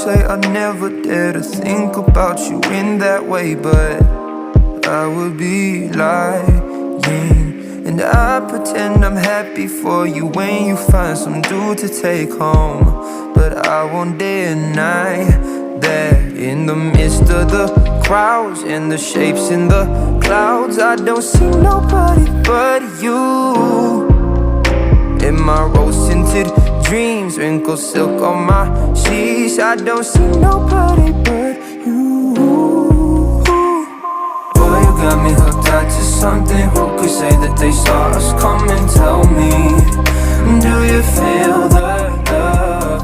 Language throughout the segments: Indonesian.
say I never dare to think about you in that way, but I would be lying. And I pretend I'm happy for you when you find some dude to take home, but I won't deny that in the midst of the crowds and the shapes in the clouds, I don't see nobody but you. In my rose-tinted dreams, wrinkled silk on my sheets, I don't see nobody but you. Boy, you got me hooked on to something. Who could say that they saw us coming? Tell me, do you feel the love?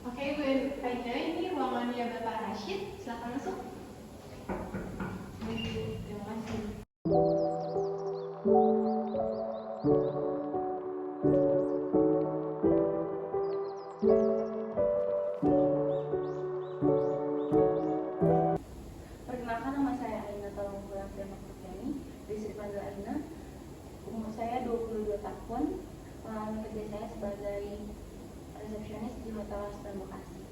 Oke, gue Aida, ini ruangannya Bapak Rashid, silahkan masuk. Terima kasih. Perkenalkan, nama saya Aina Tolongkulang Priani, bisa dipanggil Aina. Umur saya 22 tahun. Pengalaman kerja saya sebagai resepsionis di Hotel Aston Bekasi.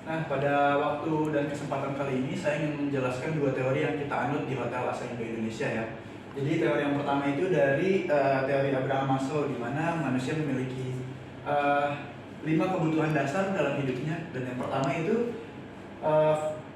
Nah, pada waktu dan kesempatan kali ini saya ingin menjelaskan dua teori yang kita anut di Hotel Asa Indo Indonesia ya. Jadi teori yang pertama itu dari teori Abraham Maslow, di mana manusia memiliki 5 kebutuhan dasar dalam hidupnya, dan yang pertama itu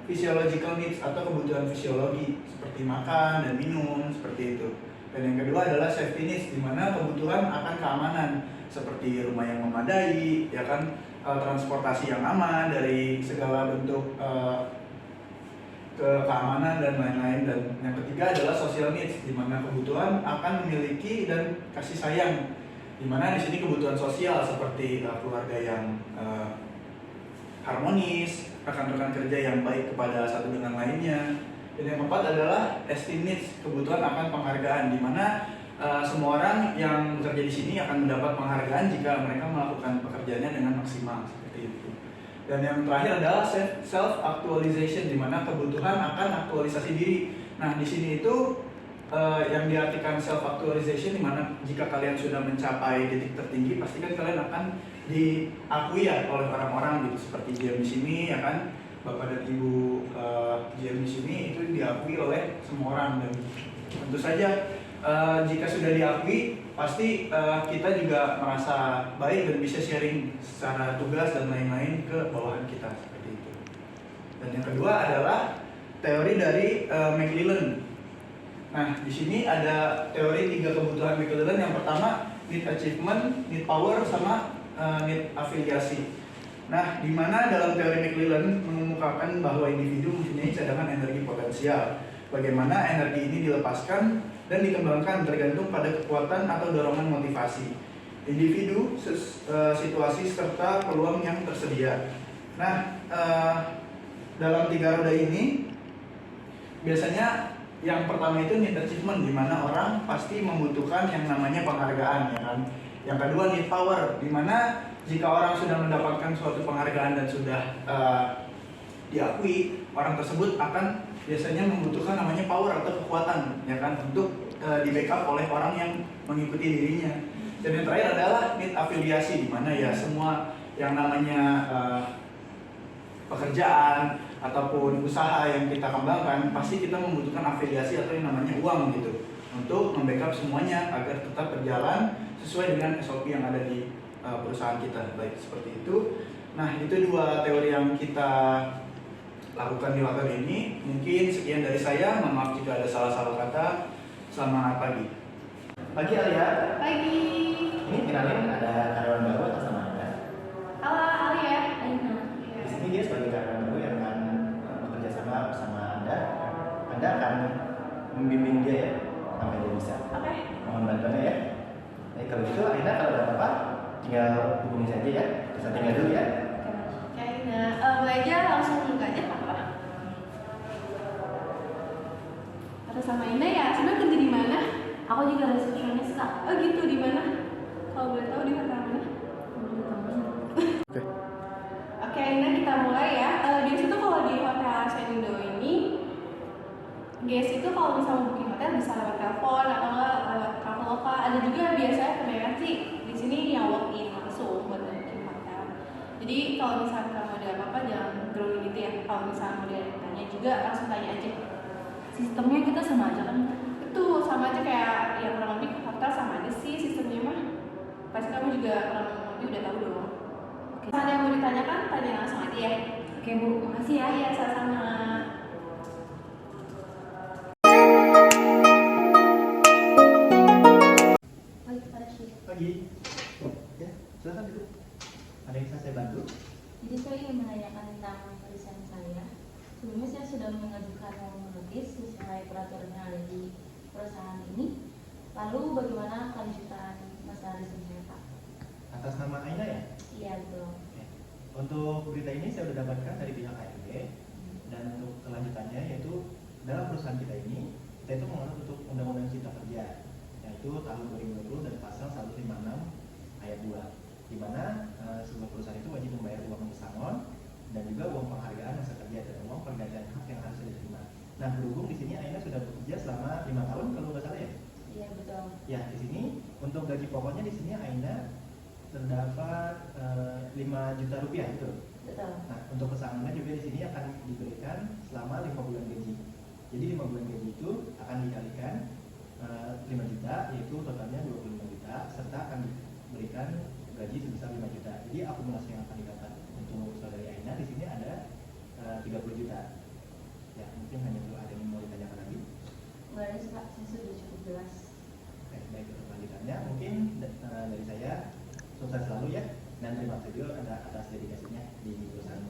physiological needs atau kebutuhan fisiologi seperti makan dan minum seperti itu. Dan yang kedua adalah safety needs, di mana kebutuhan akan keamanan seperti rumah yang memadai, ya kan, transportasi yang aman dari segala bentuk keamanan dan lain-lain. Dan yang ketiga adalah social needs, di mana kebutuhan akan memiliki dan kasih sayang, di mana di sini kebutuhan sosial seperti keluarga yang harmonis, rekan-rekan kerja yang baik kepada satu dengan lainnya. Dan yang keempat adalah esteem needs, kebutuhan akan penghargaan, di mana semua orang yang bekerja di sini akan mendapat penghargaan jika mereka melakukan pekerjaannya dengan maksimal seperti itu. Dan yang terakhir adalah self actualization, di mana kebutuhan akan aktualisasi diri. Nah, di sini itu yang diartikan self actualization, di mana jika kalian sudah mencapai titik tertinggi, pastikan kalian akan diakui ya oleh orang-orang gitu, seperti GM di sini ya kan, Bapak dan Ibu GM di sini itu diakui oleh semua orang. Dan tentu saja jika sudah diakui, pasti kita juga merasa baik dan bisa sharing secara tugas dan lain-lain ke bawahan kita seperti itu. Dan yang kedua adalah teori dari McClellan. Nah, di sini ada teori 3 kebutuhan McClellan. Yang pertama need achievement, need power, sama need afiliasi. Nah, di mana dalam teori McClellan mengemukakan bahwa individu mempunyai cadangan energi potensial. Bagaimana energi ini dilepaskan dan dikembangkan tergantung pada kekuatan atau dorongan motivasi individu, situasi, serta peluang yang tersedia. Nah, dalam 3 roda ini biasanya yang pertama itu need achievement, di mana orang pasti membutuhkan yang namanya penghargaan ya kan. Yang kedua need power, di mana jika orang sudah mendapatkan suatu penghargaan dan sudah diakui, orang tersebut akan biasanya membutuhkan namanya power atau kekuatan ya kan, untuk di backup oleh orang yang mengikuti dirinya. Dan yang terakhir adalah need afiliasi, di mana ya semua yang namanya pekerjaan ataupun usaha yang kita kembangkan pasti kita membutuhkan afiliasi atau yang namanya uang gitu untuk membackup semuanya agar tetap berjalan sesuai dengan SOP yang ada di perusahaan kita. Baik, seperti itu. Nah, itu dua teori yang kita lakukan di waktu ini. Mungkin sekian dari saya. Mohon maaf jika ada salah-salah kata. Selamat pagi. Pagi Alia. Pagi. Ini kenalin ada karyawan baru atas nama Anda. Halo Alia. Aina. Di sini dia sebagai karyawan baru yang akan bekerja sama bersama Anda. Anda akan membimbing dia ya sampai dia bisa. Oke. Mohon bantuannya ya. Jadi kalau gitu Aina kalau ada apa-apa tinggal hubungi saja ya. Bisa tinggal dulu ya. Oke, nah mulai aja langsung buka aja apa? Atas sama Ina ya, sebenarnya kerja di mana? Aku juga resepsionis kak. Oh gitu, di mana? Kalau boleh tahu di hotel mana? Oke, Ina kita mulai ya. Di situ kalau di hotel Senindo ini, guys itu kalau misalnya mau booking hotel bisa lewat telepon atau enggak lewat Traveloka. Ada juga biasanya kebanyakan sih di sini yang walk in langsung buat booking hotel. Jadi kalau misalnya kamu ada apa-apa jangan grogi gitu ya. Kalau misalnya mau ditanya juga langsung tanya aja. Sistemnya kita sama aja kan? Itu sama aja kayak ya kurang lebih hotel sama aja sih sistemnya mah. Pasti kamu juga kurang lebih udah tahu dong. Oke. Kalau ada yang mau ditanyakan tanya langsung aja ya. Oke Bu, makasih ya. Iya sama-sama. Baik, pada sih. Pagi. Ya, silakan duduk. Ada yang bisa saya bantu? Jadi saya ingin menanyakan tentang resign saya. Sebelumnya saya sudah mengajukan notis sesuai peraturan yang ada di perusahaan ini. Lalu bagaimana kelanjutan masalah resign saya Pak? Atas nama Aina ya? Iya betul. Oke. Untuk berita ini saya sudah dapatkan dari pihak HRD dan untuk kelanjutannya yaitu dalam perusahaan kita ini kita itu mengatur untuk Undang-Undang Cipta Kerja yaitu tahun 2020 dan pasal 156 ayat 2 di mana sebuah perusahaan itu wajib membayar uang pesangon dan juga uang penghargaan masa kerja dan uang pergantian hak yang harus diterima. Nah, berhubung di sini Aina sudah bekerja selama 5 tahun kalau nggak salah ya? Iya betul. Ya, di sini untuk gaji pokoknya di sini Aina terdapat 5 juta rupiah gitu. Betul. Nah, untuk pesangonnya juga di sini akan diberikan selama 5 bulan gaji. Jadi 5 bulan gaji itu akan dikalikan 5 juta, yaitu totalnya 25 juta, serta akan diberikan gaji sebesar 5 juta. Jadi akumulasi yang akan didapat untuk saudari Aina di sini ada 30 juta. Ya, mungkin hanya itu ada yang mau ditanyakan lagi. Nggak ada sih Pak, saya sudah cukup jelas. Oke, baik untuk lanjutannya mungkin dari saya sukses selalu ya dan terima kasih juga atas dedikasinya di perusahaan